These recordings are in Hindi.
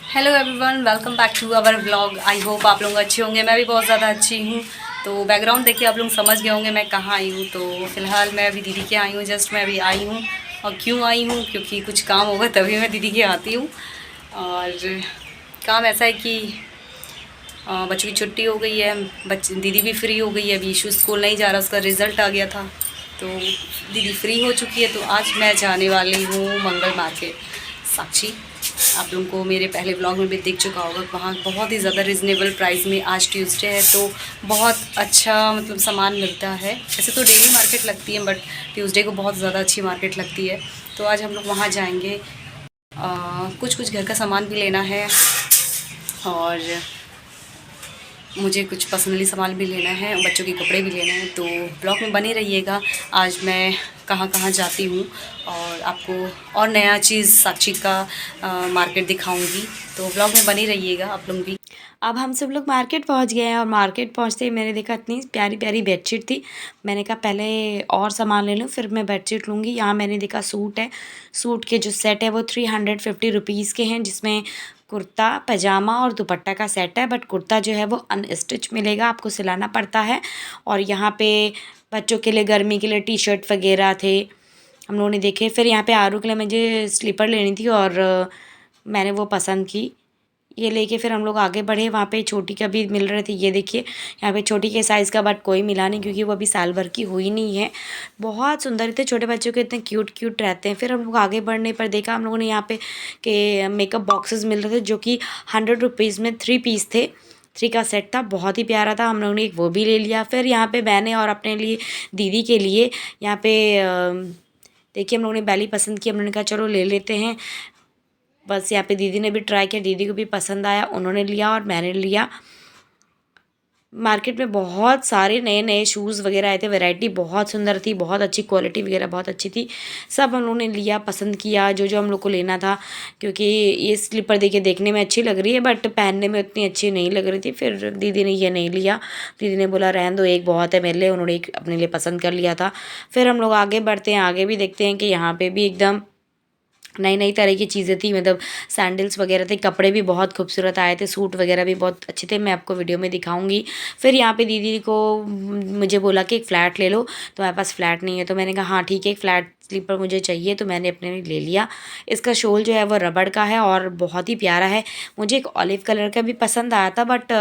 Hello everyone, welcome back to our vlog. I hope आप लोग अच्छे होंगे। मैं भी बहुत ज़्यादा अच्छी हूँ। तो बैकग्राउंड देखिए, आप लोग समझ गए होंगे मैं कहाँ आई हूँ। तो फ़िलहाल मैं अभी दीदी के आई हूँ, जस्ट मैं अभी आई हूँ। और क्यों आई हूँ, क्योंकि कुछ काम होगा तभी मैं दीदी के आती हूँ। और काम ऐसा है कि बच्चों की छुट्टी हो गई है, बच्चे दीदी भी फ्री हो गई है। अभी इशू स्कूल नहीं जा रहा, उसका रिज़ल्ट आ गया था, तो दीदी फ्री हो चुकी है। तो आज मैं जाने वाली हूँ मंगल मार्केट साक्षी। आप लोगों को मेरे पहले व्लॉग में भी दिख चुका होगा। वहाँ बहुत ही ज़्यादा रिजनेबल प्राइस में, आज ट्यूसडे है तो बहुत अच्छा मतलब सामान मिलता है। ऐसे तो डेली मार्केट लगती है, बट ट्यूसडे को बहुत ज़्यादा अच्छी मार्केट लगती है। तो आज हम लोग वहाँ जाएंगे। कुछ कुछ घर का सामान भी लेना है और मुझे कुछ पर्सनली सामान भी लेना है, बच्चों के कपड़े भी लेने हैं। तो ब्लॉग में बने रहिएगा। आज मैं कहाँ कहाँ जाती हूँ और आपको और नया चीज़ साक्षी का मार्केट दिखाऊंगी। तो ब्लॉग में बने रहिएगा आप लोग भी। अब हम सब लोग मार्केट पहुँच गए हैं और मार्केट पहुँचते ही मैंने देखा इतनी प्यारी प्यारी बेडशीट थी। मैंने कहा पहले और सामान ले लूँ फिर मैं बेडशीट लूँगी। यहाँ मैंने देखा सूट है। सूट के जो सेट है वो 350 के हैं, जिसमें कुर्ता पजामा और दुपट्टा का सेट है। बट कुर्ता जो है वो अनस्टिच मिलेगा, आपको सिलाना पड़ता है। और यहाँ पे बच्चों के लिए गर्मी के लिए टी शर्ट वगैरह थे, हम लोगों ने देखे। फिर यहाँ पे आरू के लिए मुझे स्लीपर लेनी थी और मैंने वो पसंद की, ये लेके फिर हम लोग आगे बढ़े। वहाँ पे छोटी का भी मिल रहे थे, ये देखिए यहाँ पे छोटी के साइज़ का, बट कोई मिला नहीं क्योंकि वो अभी साल भर की हुई नहीं है। बहुत सुंदर थे छोटे बच्चों के, इतने क्यूट क्यूट रहते हैं। फिर हम लोग आगे बढ़ने पर देखा हम लोगों ने यहाँ पे के मेकअप बॉक्सेस मिल रहे थे, जो कि 100 रुपीज़ में 3 पीस थे। 3 का सेट था, बहुत ही प्यारा था। हम लोगों ने एक वो भी ले लिया। फिर यहाँ पे मैंने और अपने लिए दीदी के लिए यहाँ पे देखिए हम लोगों ने बैली पसंद की, हम लोगों ने कहा चलो ले लेते हैं। बस यहाँ पे दीदी ने भी ट्राई किया, दीदी को भी पसंद आया, उन्होंने लिया और मैंने लिया। मार्केट में बहुत सारे नए नए शूज़ वगैरह आए थे, वैरायटी बहुत सुंदर थी, बहुत अच्छी क्वालिटी वगैरह बहुत अच्छी थी। सब हम लोगों ने लिया, पसंद किया जो जो हम लोग को लेना था। क्योंकि ये स्लीपर देखिए देखने में अच्छी लग रही है बट पहनने में उतनी अच्छी नहीं लग रही थी। फिर दीदी ने ये नहीं लिया, दीदी ने बोला रहने दो, एक बहुत है मेरे लिए। उन्होंने एक अपने लिए पसंद कर लिया था। फिर हम लोग आगे बढ़ते हैं, आगे भी देखते हैं कि यहाँ पर भी एकदम नई नई तरह की चीज़ें थी। मतलब सैंडल्स वगैरह थे, कपड़े भी बहुत खूबसूरत आए थे, सूट वगैरह भी बहुत अच्छे थे, मैं आपको वीडियो में दिखाऊंगी। फिर यहाँ पे दीदी को मुझे बोला कि एक फ़्लैट ले लो, तो मेरे पास फ़्लैट नहीं है। तो मैंने कहा हाँ ठीक है, एक फ़्लैट स्लीपर मुझे चाहिए, तो मैंने अपने लिए ले लिया। इसका शोल जो है वो रबड़ का है और बहुत ही प्यारा है। मुझे एक ऑलिव कलर का भी पसंद आया था बट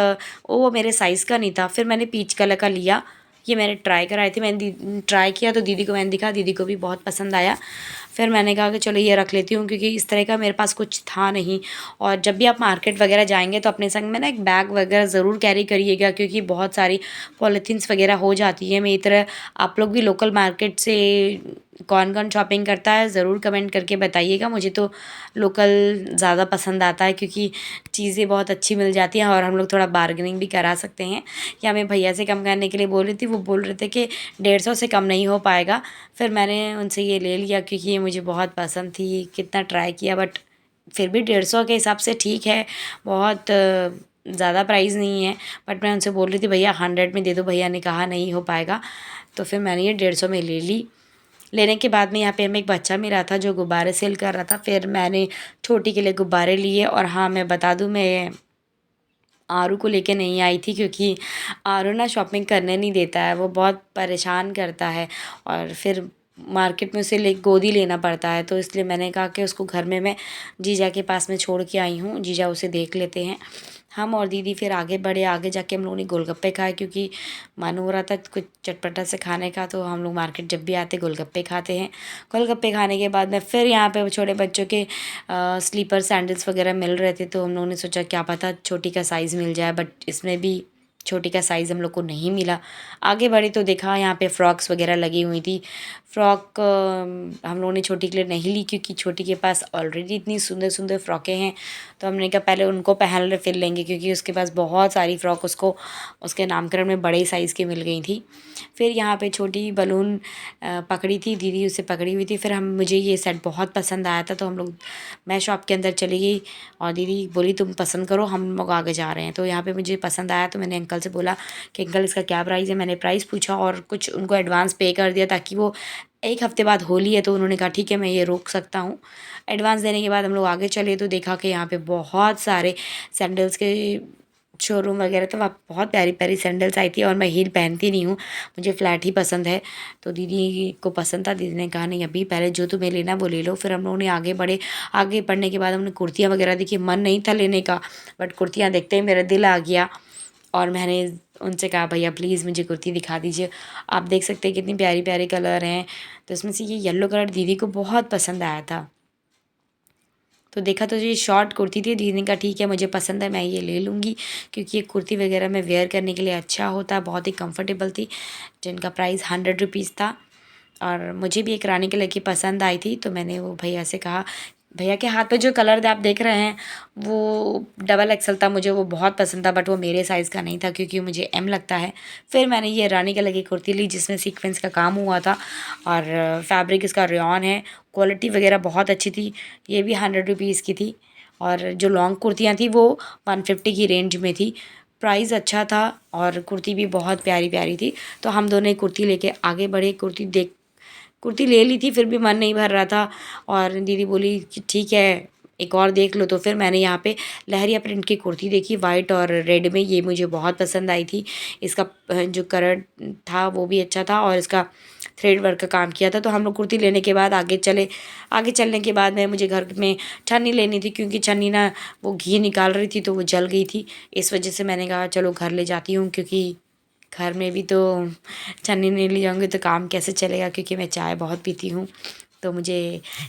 वो मेरे साइज़ का नहीं था। फिर मैंने पीच कलर का लिया। ये मैंने ट्राई कराई थी, मैंने ट्राई किया तो दीदी को मैंने दिखा, दीदी को भी बहुत पसंद आया। फिर मैंने कहा कि चलो ये रख लेती हूँ, क्योंकि इस तरह का मेरे पास कुछ था नहीं। और जब भी आप मार्केट वगैरह जाएंगे तो अपने संग में ना एक बैग वगैरह ज़रूर कैरी करिएगा, क्योंकि बहुत सारी पॉलीथीन्स वगैरह हो जाती है। मेरी तरह आप लोग भी लोकल मार्केट से कौन कौन शॉपिंग करता है ज़रूर कमेंट करके बताइएगा। मुझे तो लोकल ज़्यादा पसंद आता है, क्योंकि चीज़ें बहुत अच्छी मिल जाती हैं और हम लोग थोड़ा बार्गेनिंग भी करा सकते हैं। या मैं भैया से कम करने के लिए बोल रही थी, वो बोल रहे थे कि 150 से कम नहीं हो पाएगा। फिर मैंने उनसे ये ले लिया, क्योंकि ये मुझे बहुत पसंद थी। कितना ट्राई किया बट फिर भी 150 के हिसाब से ठीक है, बहुत ज़्यादा प्राइस नहीं है। बट मैं उनसे बोल रही थी भैया 100 में दे दो, भैया ने कहा नहीं हो पाएगा। तो फिर मैंने ये 150 में ले ली। लेने के बाद में यहाँ पे हमें एक बच्चा मिला था जो गुब्बारे सेल कर रहा था। फिर मैंने छोटी के लिए गुब्बारे लिए। और हाँ मैं बता दूँ, मैं आरू को लेके नहीं आई थी, क्योंकि आरू ना शॉपिंग करने नहीं देता है, वो बहुत परेशान करता है। और फिर मार्केट में उसे गोदी लेना पड़ता है, तो इसलिए मैंने कहा कि उसको घर में मैं जीजा के पास में छोड़ के आई हूँ, जीजा उसे देख लेते हैं। हम और दीदी फिर आगे बढ़े, आगे जाके हम लोगों ने गोलगप्पे खाए, क्योंकि मन हो रहा था कुछ चटपटा से खाने का। तो हम लोग मार्केट जब भी आते गोलगप्पे खाते हैं। गोलगप्पे खाने के बाद में फिर यहाँ पे छोटे बच्चों के स्लीपर सैंडल्स वगैरह मिल रहे थे, तो हम लोगों ने सोचा क्या पता छोटी का साइज़ मिल जाए, बट इसमें भी छोटी का साइज़ हम लोग को नहीं मिला। आगे बढ़े तो देखा यहाँ पे फ्रॉक्स वगैरह लगी हुई थी। फ्रॉक हम लोगों ने छोटी के लिए नहीं ली, क्योंकि छोटी के पास ऑलरेडी इतनी सुंदर सुंदर फ़्रॉकें हैं। तो हमने कहा पहले उनको पहन ले फिर लेंगे, क्योंकि उसके पास बहुत सारी फ़्रॉक उसको उसके नामकरण में बड़े साइज़ की मिल गई थी। फिर यहाँ पे छोटी बलून पकड़ी थी, दीदी उसे पकड़ी हुई थी। फिर मुझे ये सेट बहुत पसंद आया था, तो मैं शॉप के अंदर चली गई और दीदी बोली तुम पसंद करो, हम लोग आगे जा रहे हैं। तो यहाँ पे मुझे पसंद आया, तो मैंने अंकल से बोला कि अंकल इसका क्या प्राइस है। मैंने प्राइस पूछा और कुछ उनको एडवांस पे कर दिया, ताकि वो एक हफ़्ते बाद होली है तो उन्होंने कहा ठीक है मैं ये रोक सकता हूँ। एडवांस देने के बाद हम लोग आगे चले तो देखा कि यहाँ पे बहुत सारे सैंडल्स के शोरूम वगैरह, तो वहाँ बहुत प्यारी प्यारी सैंडल्स आई थी। और मैं हील पहनती नहीं हूँ, मुझे फ्लैट ही पसंद है। तो दीदी को पसंद था, दीदी ने कहा नहीं अभी पहले जो तुम्हें लेना वो ले लो। फिर हम लोगों ने आगे बढ़े, आगे बढ़ने के बाद हमने कुर्तियाँ वगैरह देखी। मन नहीं था लेने का, बट कुर्तियाँ देखते ही मेरा दिल आ गया और मैंने उनसे कहा भैया प्लीज़ मुझे कुर्ती दिखा दीजिए। आप देख सकते हैं कितनी प्यारी प्यारे कलर हैं। तो इसमें से ये येलो कलर दीदी को बहुत पसंद आया था। तो देखा तो ये शॉर्ट कुर्ती थी, दीदी ने कहा ठीक है मुझे पसंद है मैं ये ले लूँगी, क्योंकि ये कुर्ती वगैरह में वेयर करने के लिए अच्छा होता है, बहुत ही कंफर्टेबल थी। जिनका प्राइस 100 रुपीज़ था और मुझे भी एक रानी कलर की पसंद आई थी। तो मैंने वो भैया से कहा, भैया के हाथ पे जो कलर आप देख रहे हैं वो डबल एक्सल था, मुझे वो बहुत पसंद था, बट वो मेरे साइज़ का नहीं था क्योंकि मुझे एम लगता है। फिर मैंने ये रानी कलर की कुर्ती ली जिसमें सीक्वेंस का काम हुआ था और फैब्रिक इसका रेयॉन है, क्वालिटी वगैरह बहुत अच्छी थी। ये भी 100 रुपीज़ की थी और जो लॉन्ग कुर्तियाँ थी वो 150 की रेंज में थी। प्राइस अच्छा था और कुर्ती भी बहुत प्यारी प्यारी थी। तो हम दोनों कुर्ती लेके आगे बढ़े। कुर्ती ले ली थी फिर भी मन नहीं भर रहा था और दीदी बोली कि ठीक है एक और देख लो। तो फिर मैंने यहाँ पे लहरिया प्रिंट की कुर्ती देखी वाइट और रेड में, ये मुझे बहुत पसंद आई थी। इसका जो कलर था वो भी अच्छा था और इसका थ्रेड वर्क का काम किया था। तो हम लोग कुर्ती लेने के बाद आगे चले। आगे चलने के बाद में मुझे घर में छन्नी लेनी थी क्योंकि छन्नी ना वो घी निकाल रही थी तो वो जल गई थी। इस वजह से मैंने कहा चलो घर ले जाती हूँ, क्योंकि घर में भी तो छन्नी नहीं ले जाऊँगी तो काम कैसे चलेगा, क्योंकि मैं चाय बहुत पीती हूँ। तो मुझे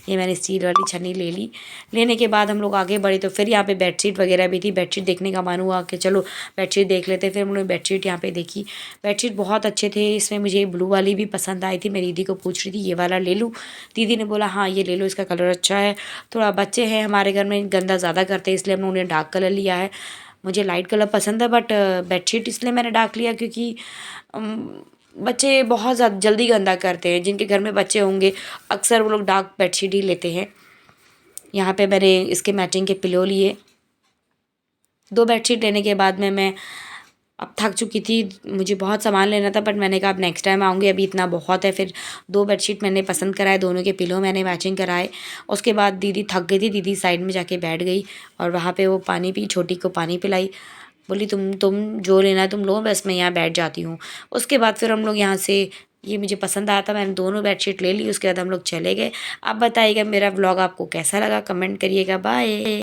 ये मैंने स्टील वाली छन्नी ले ली। लेने के बाद हम लोग आगे बढ़े तो फिर यहाँ पे बेडशीट वगैरह भी थी। बेडशीट देखने का मन हुआ कि चलो बेडशीट देख लेते। फिर हम लोग बेडशीट यहाँ पे देखी, बेडशीट बहुत अच्छे थे। इसमें मुझे ब्लू वाली भी पसंद आई थी। मैं दीदी को पूछ रही थी ये वाला ले लूँ, दीदी ने बोला हाँ ये ले लो, इसका कलर अच्छा है। थोड़ा बच्चे हैं हमारे घर में गंदा ज़्यादा करते हैं इसलिए हम लोगों ने डार्क कलर लिया है। मुझे लाइट कलर पसंद है बट बेडशीट इसलिए मैंने डार्क लिया क्योंकि बच्चे बहुत ज़्यादा जल्दी गंदा करते हैं। जिनके घर में बच्चे होंगे अक्सर वो लोग डार्क बेडशीट ही लेते हैं। यहाँ पे मैंने इसके मैचिंग के पिलो लिए। 2 बेडशीट लेने के बाद में मैं अब थक चुकी थी, मुझे बहुत सामान लेना था बट मैंने कहा अब नेक्स्ट टाइम आऊँगी, अभी इतना बहुत है। फिर 2 बेडशीट मैंने पसंद कराए, दोनों के पिलो मैंने मैचिंग कराए। उसके बाद दीदी थक गई थी, दीदी साइड में जाके बैठ गई और वहाँ पे वो पानी पी, छोटी को पानी पिलाई। बोली तुम जो लेना है तुम लो, बस मैं यहाँ बैठ जाती हूँ। उसके बाद फिर हम लोग यहाँ से, ये मुझे पसंद आया था, मैंने दोनों बेडशीट ले ली। उसके बाद हम लोग चले गए। आप बताइएगा मेरा व्लॉग आपको कैसा लगा, कमेंट करिएगा। बाय।